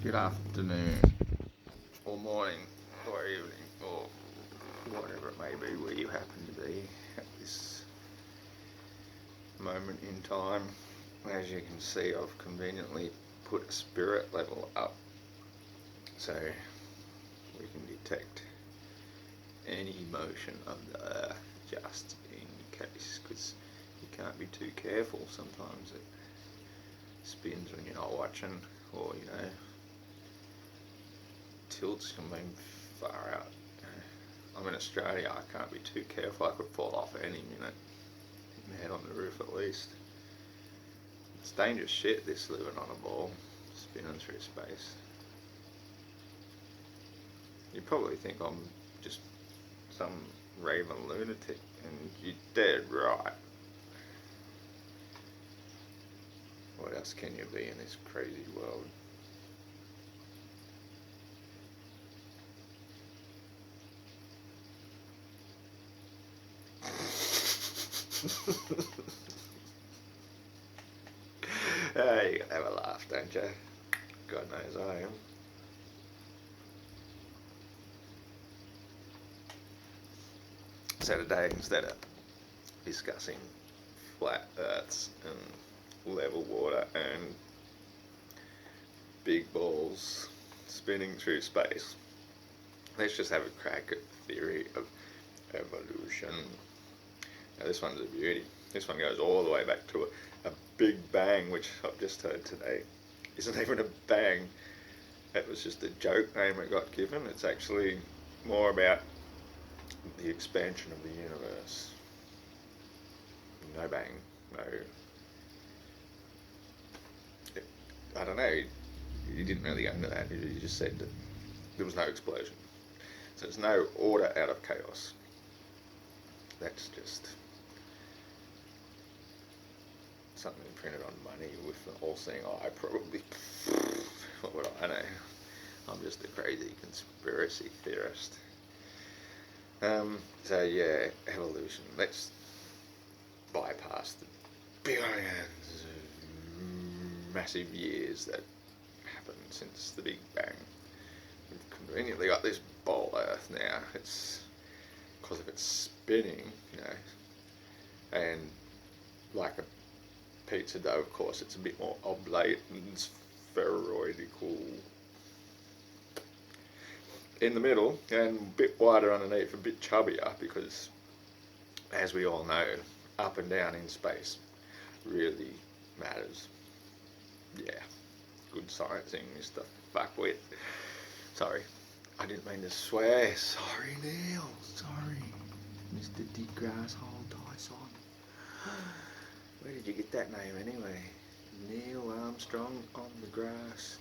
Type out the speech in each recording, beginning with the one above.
good afternoon, or morning, or evening, or whatever it may be where you happen to be at this moment in time. As you can see, I've conveniently put a spirit level up so we can detect any motion of the earth, just in case, because you can't be too careful. Sometimes it spins when you're not watching, or tilts from being far out. I'm in Australia, I can't be too careful, I could fall off any minute. Head on the roof at least. It's dangerous shit, this living on a ball, spinning through space. You probably think I'm just some raving lunatic, and you're dead right. What else can you be in this crazy world? You gotta have a laugh, don't you? God knows I am. So today, instead of discussing flat earths and level water and big balls spinning through space, let's just have a crack at the theory of evolution. Now this one's a beauty. This one goes all the way back to a big bang, which I've just heard today isn't even a bang. That was just a joke name it got given. It's actually more about the expansion of the universe. No bang, no. I don't know. You didn't really go into that. You just said that there was no explosion. So there's no order out of chaos. That's just something printed on money with an all-seeing eye, probably. What would I know? I'm just a crazy conspiracy theorist. So yeah, evolution. Let's bypass the billions of massive years that happened since the Big Bang. We've conveniently got this ball Earth now. It's because of its spinning, and like a pizza dough, of course, it's a bit more oblate and spheroidal in the middle and a bit wider underneath, a bit chubbier, because as we all know, up and down in space really matters. Yeah, good science English to fuck with. Sorry, I didn't mean to swear. Sorry, Neil. Sorry, Mr. DeGrasse Tyson. Where did you get that name anyway? Neil Armstrong on the grass.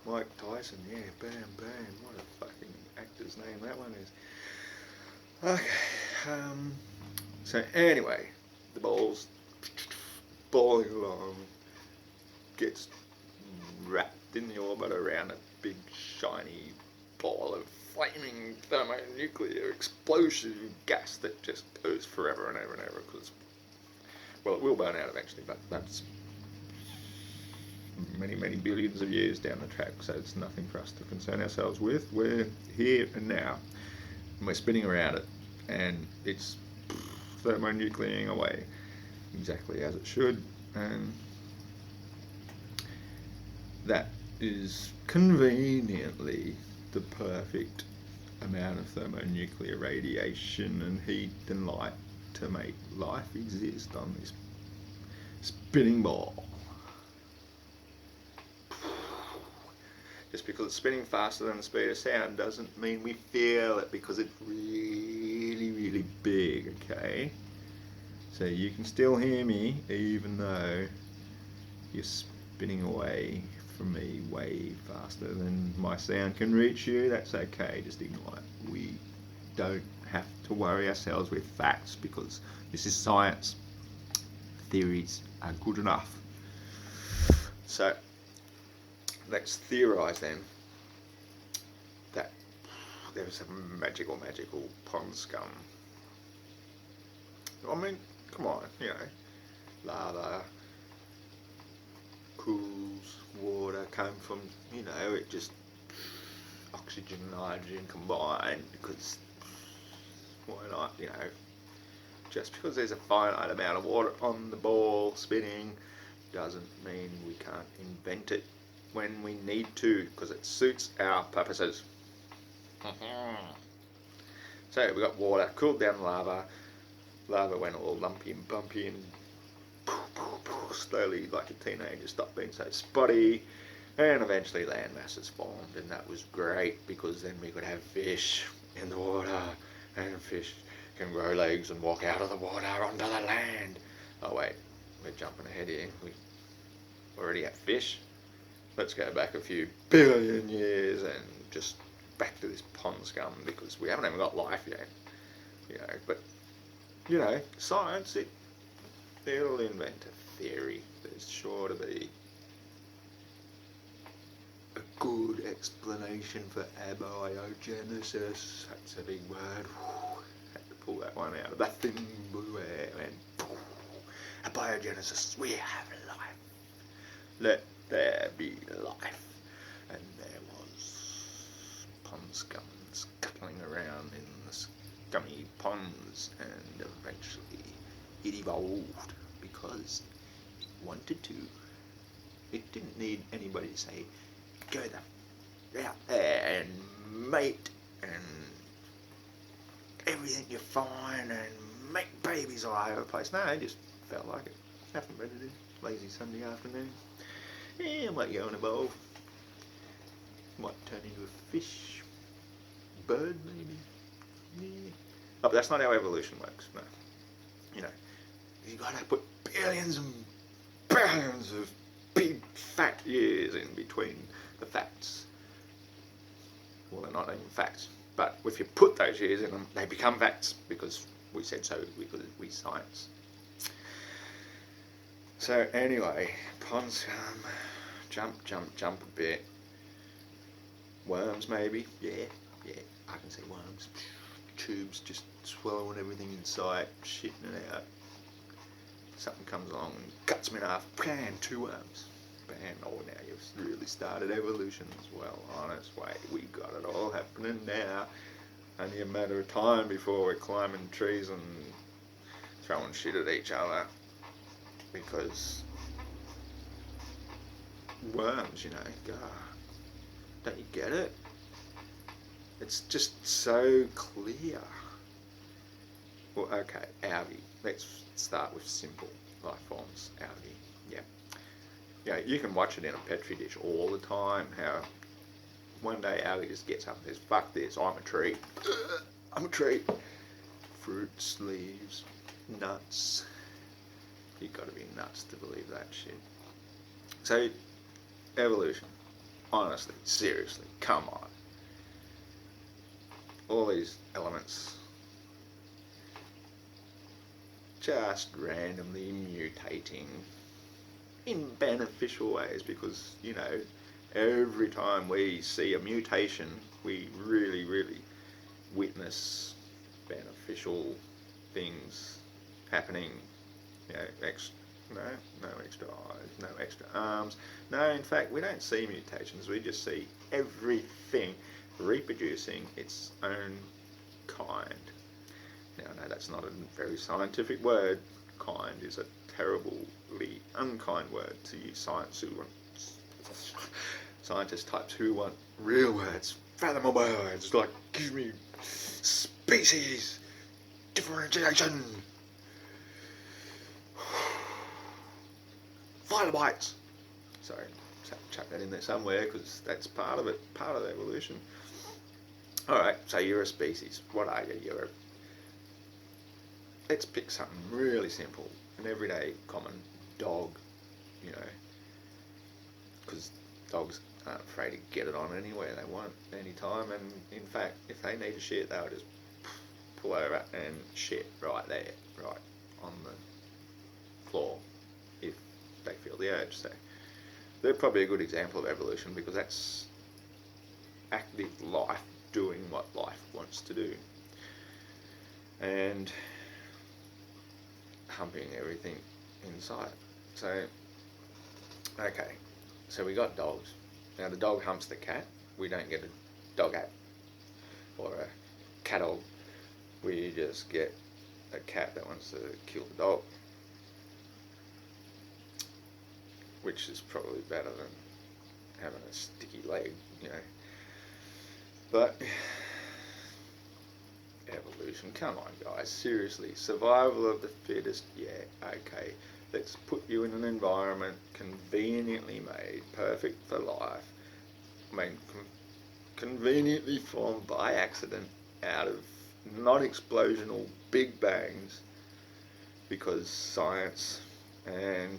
Mike Tyson, yeah, bam, bam. What a fucking actor's name that one is. Okay, so anyway, the ball's balling along, gets wrapped in the orbit around a big shiny ball of flaming thermonuclear explosive gas that just goes forever and ever and ever, because, well, it will burn out eventually, but that's many, many billions of years down the track, so it's nothing for us to concern ourselves with. We're here and now, and we're spinning around it, and it's thermonuclearing away exactly as it should, and that is conveniently the perfect amount of thermonuclear radiation and heat and light to make life exist on this spinning ball. Just because it's spinning faster than the speed of sound doesn't mean we feel it, because it's really, really big, okay? So you can still hear me even though you're spinning away from me way faster than my sound can reach you. That's okay, just ignore it. We don't have to worry ourselves with facts, because this is science. Theories are good enough. So let's theorise then that there was some magical pond scum. I mean, come on, lava, molecules, water came from, it just oxygen, nitrogen combined, because why not, just because there's a finite amount of water on the ball spinning doesn't mean we can't invent it when we need to, because it suits our purposes. So we got water, cooled down lava went all lumpy and bumpy and slowly, like a teenager, stopped being so spotty, and eventually land masses formed, and that was great because then we could have fish in the water, and fish can grow legs and walk out of the water onto the land. Oh wait, we're jumping ahead here. We already have fish. Let's go back a few billion years and just back to this pond scum, because we haven't even got life yet. But science, it'll invent a theory. There's sure to be a good explanation for abiogenesis. That's a big word. Had to pull that one out of that thin blue air, and abiogenesis, we have life. Let there be life. And there was pond scums scuttling around in the scummy ponds, and eventually it evolved because it wanted to. It didn't need anybody to say, go out there and mate and everything you're fine and make babies all over the place. No, it just felt like it. Nothing better to do. Lazy Sunday afternoon. Yeah, might go and evolve. Might turn into a fish. Bird, maybe. Yeah. Oh, but that's not how evolution works. No. You've got to put billions and billions of big fat years in between the facts. Well, they're not even facts. But if you put those years in them, they become facts, because we said so, because we science. So anyway, pond scum, jump a bit. Worms maybe, yeah, I can see worms. Tubes just swallowing everything in sight, shitting it out. Something comes along and cuts me in half, bam, 2 worms. Bam, oh, now you've really started evolution as well, on its way. We got it all happening now. Only a matter of time before we're climbing trees and throwing shit at each other. Because worms, God, don't you get it? It's just so clear. Well, okay, algae. Let's start with simple life forms. Algae, yeah. You can watch it in a petri dish all the time, how one day algae just gets up and says, fuck this, I'm a tree. I'm a tree. Fruits, leaves, nuts. You've got to be nuts to believe that shit. So, evolution. Honestly, seriously, come on. All these elements just randomly mutating in beneficial ways, because, every time we see a mutation, we really, really witness beneficial things happening. No extra eyes, no extra arms. No, in fact, we don't see mutations. We just see everything reproducing its own kind. Now, no, that's not a very scientific word. Kind is a terribly unkind word to you scientist types who want real words, fathomable words, like give me species differentiation. Phylobites. Sorry, chuck that in there somewhere, because that's part of it, part of the evolution. Alright, so you're a species. What are you? Let's pick something really simple, an everyday common dog, because dogs aren't afraid to get it on anywhere they want, anytime, and in fact, if they need to shit, they'll just pull over and shit right there, right on the floor, if they feel the urge. So they're probably a good example of evolution, because that's active life doing what life wants to do, and humping everything in sight. So Okay, so we got dogs. Now the dog humps the cat. We don't get a dog app or a cat dog. We just get a cat that wants to kill the dog, which is probably better than having a sticky leg, you know. But evolution, come on guys, seriously, survival of the fittest, yeah, okay. Let's put you in an environment conveniently made, perfect for life. I mean, conveniently formed by accident out of non-explosional big bangs, because science and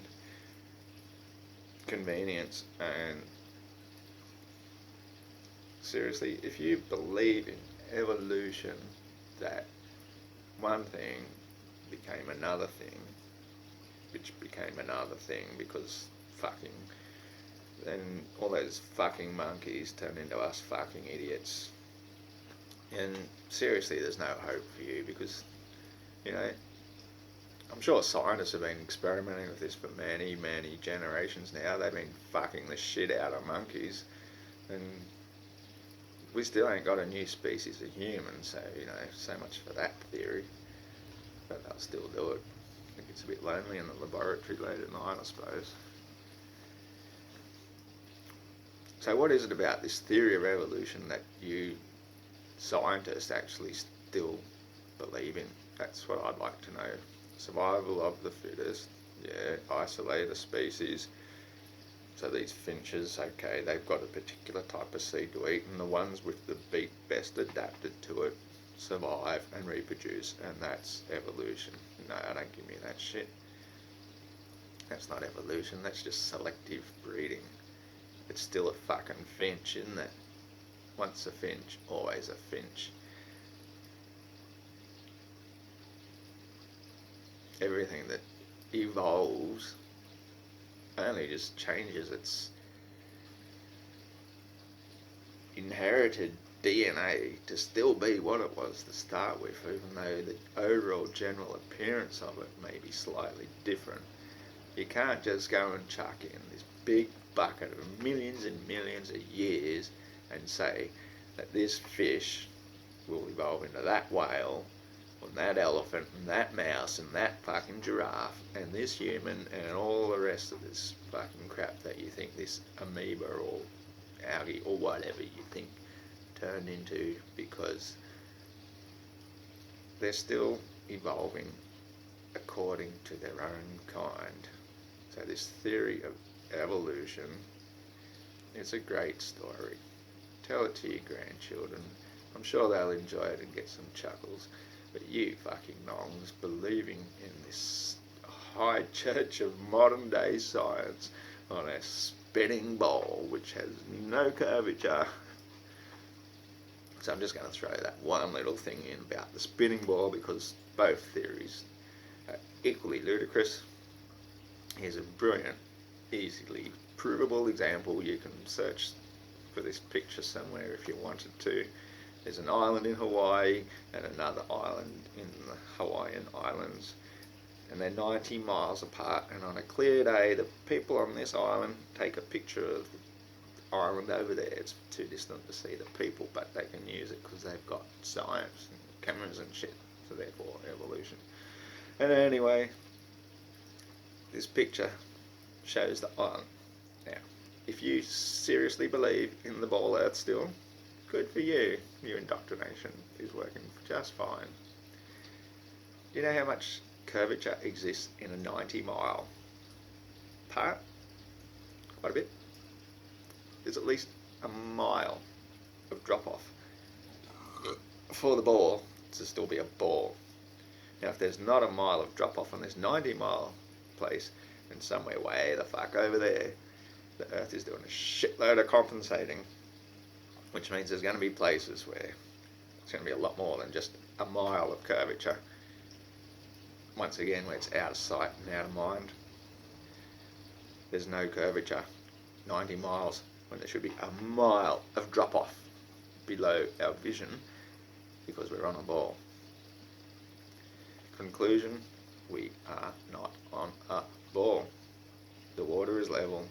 convenience. And seriously, if you believe in evolution, that one thing became another thing, which became another thing because fucking, then all those fucking monkeys turned into us fucking idiots. And seriously, there's no hope for you, because, you know, I'm sure scientists have been experimenting with this for many, many generations now. They've been fucking the shit out of monkeys, and we still ain't got a new species of human, so, you know, so much for that theory. But they'll still do it. I think it's a bit lonely in the laboratory late at night, I suppose. So what is it about this theory of evolution that you scientists actually still believe in? That's what I'd like to know. Survival of the fittest, yeah, isolate a species. So these finches, okay, they've got a particular type of seed to eat, and the ones with the beak best adapted to it survive and reproduce, and that's evolution. No, don't give me that shit. That's not evolution, that's just selective breeding. It's still a fucking finch, isn't it? Once a finch, always a finch. Everything that evolves only just changes its inherited DNA to still be what it was to start with, even though the overall general appearance of it may be slightly different. You can't just go and chuck in this big bucket of millions and millions of years and say that this fish will evolve into that whale, and that elephant, and that mouse, and that fucking giraffe, and this human, and all the rest of this fucking crap that you think this amoeba or algae or whatever you think turned into, because they're still evolving according to their own kind. So this theory of evolution is a great story. Tell it to your grandchildren. I'm sure they'll enjoy it and get some chuckles. But you fucking nongs believing in this high church of modern day science on a spinning ball which has no curvature. So I'm just going to throw that one little thing in about the spinning ball, because both theories are equally ludicrous. Here's a brilliant, easily provable example. You can search for this picture somewhere if you wanted to. There's an island in Hawaii and another island in the Hawaiian Islands, and they're 90 miles apart, and on a clear day the people on this island take a picture of the island over there. It's too distant to see the people, but they can use it because they've got science and cameras and shit, so therefore evolution. And anyway, this picture shows the island. Now, if you seriously believe in the ball earth still, good for you. Your indoctrination is working just fine. Do you know how much curvature exists in a 90-mile part? Quite a bit. There's at least a mile of drop-off for the ball to still be a ball. Now, if there's not a mile of drop-off on this 90-mile place, then somewhere way the fuck over there, the Earth is doing a shitload of compensating, which means there's going to be places where it's going to be a lot more than just a mile of curvature. Once again, where it's out of sight and out of mind. There's no curvature, 90 miles, when there should be a mile of drop-off below our vision, because we're on a ball. Conclusion, we are not on a ball. The water is level,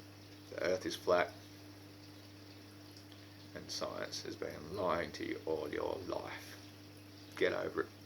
The Earth is flat, and science has been lying to you all your life. Get over it.